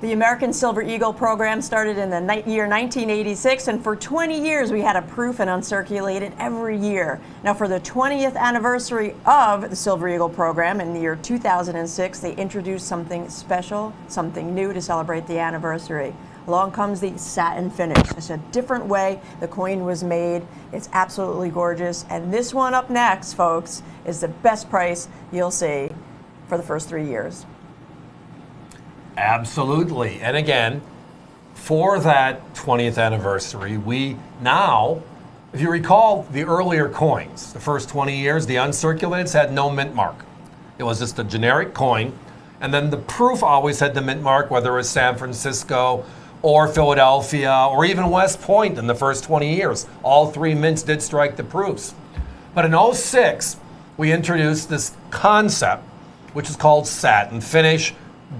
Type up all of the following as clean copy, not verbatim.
The American Silver Eagle program started in the year 1986, and for 20 years we had a proof and uncirculated every year. Now, for the 20th anniversary of the Silver Eagle program in the year 2006, they introduced something special, something new to celebrate the anniversary. Along comes the satin finish. It's a different way the coin was made. It's absolutely gorgeous. And this one up next, folks, is the best price you'll see for the first 3 years. Absolutely. And again, for that 20th anniversary, we now, if you recall the earlier coins, the first 20 years, the uncirculated had no mint mark. It was just a generic coin. And then the proof always had the mint mark, whether it was San Francisco or Philadelphia or even West Point in the first 20 years. All three mints did strike the proofs. But in '06, we introduced this concept, which is called satin finish.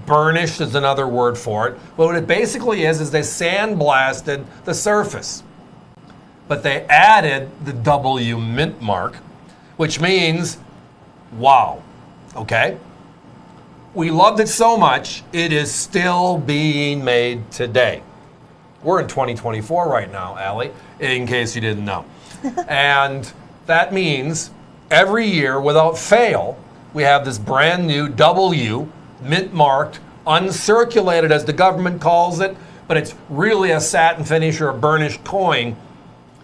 Burnished is another word for it. But what it basically is they sandblasted the surface. But they added the W mint mark, which means, wow, okay? We loved it so much, it is still being made today. We're in 2024 right now, Allie, in case you didn't know. And that means every year, without fail, we have this brand new W mint marked, uncirculated as the government calls it, but it's really a satin finish or a burnished coin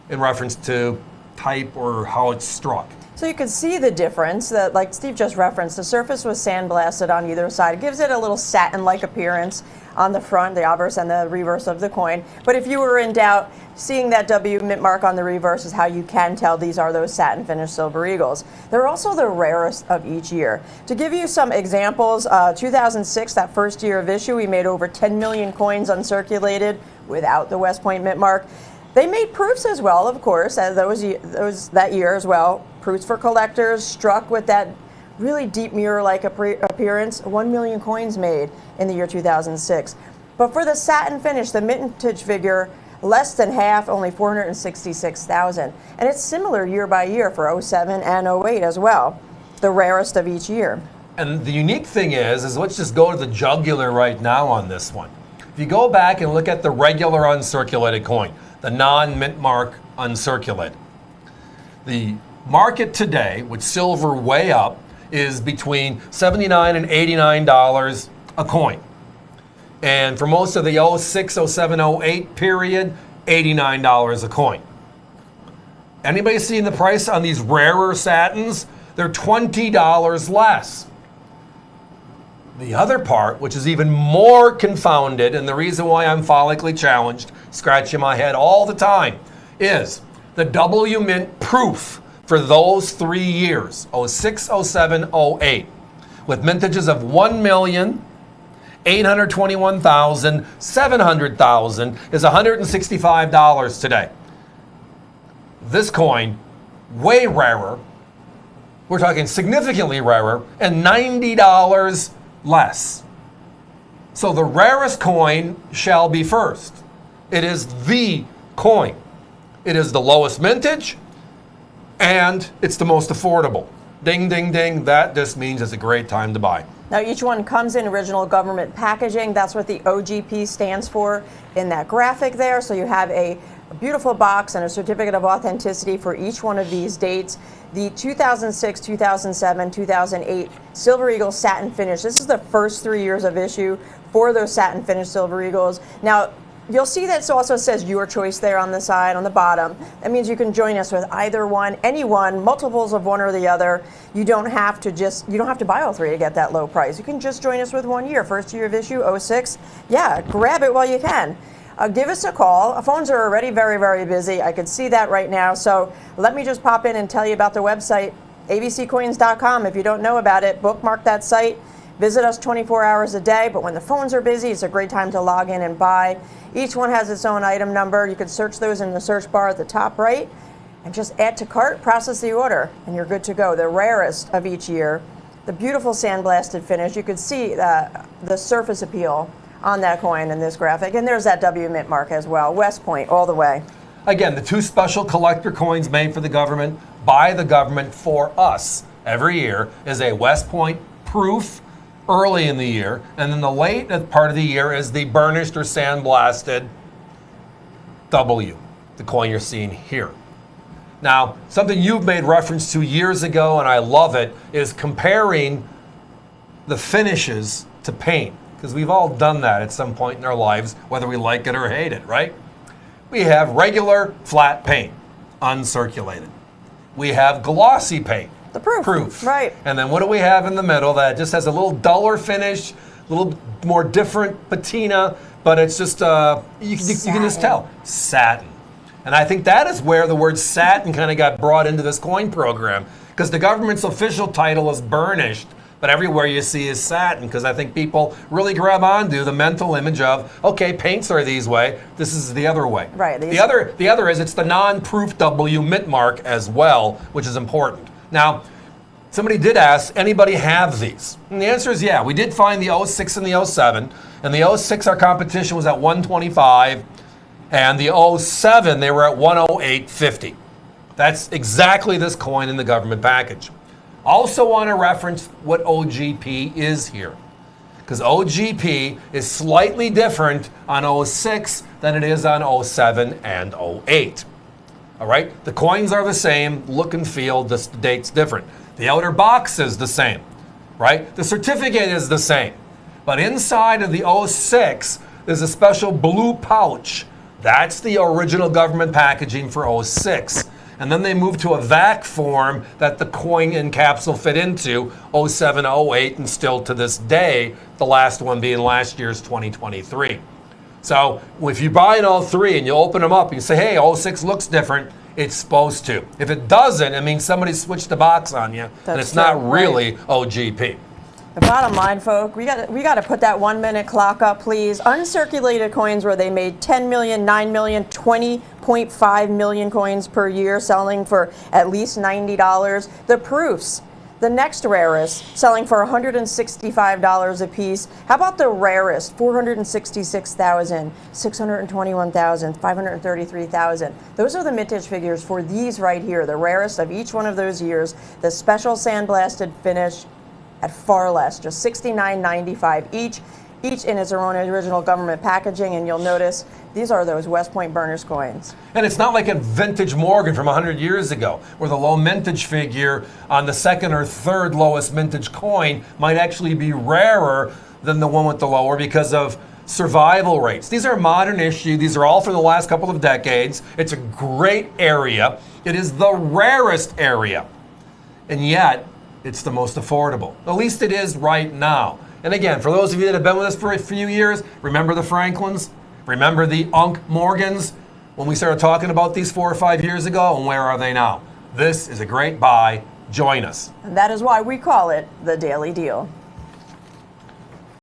in reference to type or how it's struck. So you can see the difference that, like Steve just referenced, the surface was sandblasted on either side. It gives it a little satin-like appearance on the front, the obverse and the reverse of the coin. But if you were in doubt, seeing that W mint mark on the reverse is how you can tell these are those satin finished Silver Eagles. They're also the rarest of each year. To give you some examples, 2006, that first year of issue, we made over 10 million coins uncirculated without the West Point mint mark. They made proofs as well, of course, those that year as well. Proofs for collectors, struck with that really deep mirror-like appearance. 1 million coins made in the year 2006. But for the satin finish, the mintage figure, less than half, only 466,000. And it's similar year by year for '07 and '08 as well, the rarest of each year. And the unique thing is let's just go to the jugular right now on this one. If you go back and look at the regular uncirculated coin, the non-mint mark uncirculated, the market today, with silver way up, is between $79 and $89 a coin. And for most of the '06, '07, '08 period, $89 a coin. Anybody seeing the price on these rarer satins? They're $20 less. The other part, which is even more confounded, and the reason why I'm follically challenged, scratching my head all the time, is the W mint proof for those 3 years, '06, '07, '08, with mintages of 1,821,000, 700,000 is $165 today. This coin, way rarer, we're talking significantly rarer, and $90 less. So the rarest coin shall be first. It is the coin. It is the lowest mintage, and it's the most affordable. Ding, ding, ding. That just means it's a great time to buy. Now, each one comes in original government packaging. That's what the OGP stands for in that graphic there. So you have a beautiful box and a certificate of authenticity for each one of these dates. The 2006, 2007, 2008 Silver Eagle satin finish. This is the first 3 years of issue for those satin finished Silver Eagles. Now, you'll see that it also says your choice there on the side, on the bottom. That means you can join us with either one, any one, multiples of one or the other. You don't have to buy all three to get that low price. You can just join us with 1 year, first year of issue, '06. Yeah, grab it while you can. Give us a call. Our phones are already very, very busy. I could see that right now. So let me just pop in and tell you about the website, abccoins.com. If you don't know about it, bookmark that site. Visit us 24 hours a day, but when the phones are busy, it's a great time to log in and buy. Each one has its own item number. You can search those in the search bar at the top right and just add to cart, process the order, and you're good to go. The rarest of each year, the beautiful sandblasted finish. You could see the surface appeal on that coin in this graphic, and there's that W mint mark as well. West Point all the way. Again, the two special collector coins made for the government, by the government for us every year, is a West Point proof early in the year, and then the late part of the year is the burnished or sandblasted W, the coin you're seeing here. Now, something you've made reference to years ago, and I love it, is comparing the finishes to paint, because we've all done that at some point in our lives, whether we like it or hate it, right? We have regular flat paint, uncirculated. We have glossy paint. The proof. Right. And then what do we have in the middle that just has a little duller finish, a little more different patina, but it's just, you can just tell, satin. And I think that is where the word satin kind of got brought into this coin program, because the government's official title is burnished, but everywhere you see is satin, because I think people really grab onto the mental image of, okay, paints are these way, this is the other way. Right. The other is it's the non-proof W mint mark as well, which is important. Now, somebody did ask, anybody have these? And the answer is yeah. We did find the 06 and the 07. And the 06, our competition was at 125. And the 07, they were at 108.50. That's exactly this coin in the government package. Also want to reference what OGP is here, because OGP is slightly different on 06 than it is on 07 and 08. All right, the coins are the same, look and feel, the date's different. The outer box is the same, right? The certificate is the same. But inside of the 06, there's a special blue pouch. That's the original government packaging for 06. And then they moved to a vac form that the coin and capsule fit into 07, 08, and still to this day, the last one being last year's 2023. So if you buy an 03 and you open them up and you say, hey, 06 looks different, it's supposed to. If it doesn't, it means somebody switched the box on you, and it's not really OGP. The bottom line, folk, we got to put that 1 minute clock up, please. Uncirculated coins where they made 10 million, 9 million, 20.5 million coins per year, selling for at least $90. The proofs, the next rarest, selling for $165 a piece. How about the rarest, 466,000, 621,000, 533,000? Those are the mintage figures for these right here, the rarest of each one of those years. The special sandblasted finish at far less, just $69.95 each in its own original government packaging. And you'll notice these are those West Point burners coins. And it's not like a vintage Morgan from 100 years ago, where the low mintage figure on the second or third lowest mintage coin might actually be rarer than the one with the lower because of survival rates. These are modern issue. These are all from the last couple of decades. It's a great area. It is the rarest area. And yet, it's the most affordable. At least it is right now. And again, for those of you that have been with us for a few years, remember the Franklins? Remember the Unc Morgans when we started talking about these 4 or 5 years ago? And where are they now? This is a great buy. Join us. And that is why we call it the Daily Deal.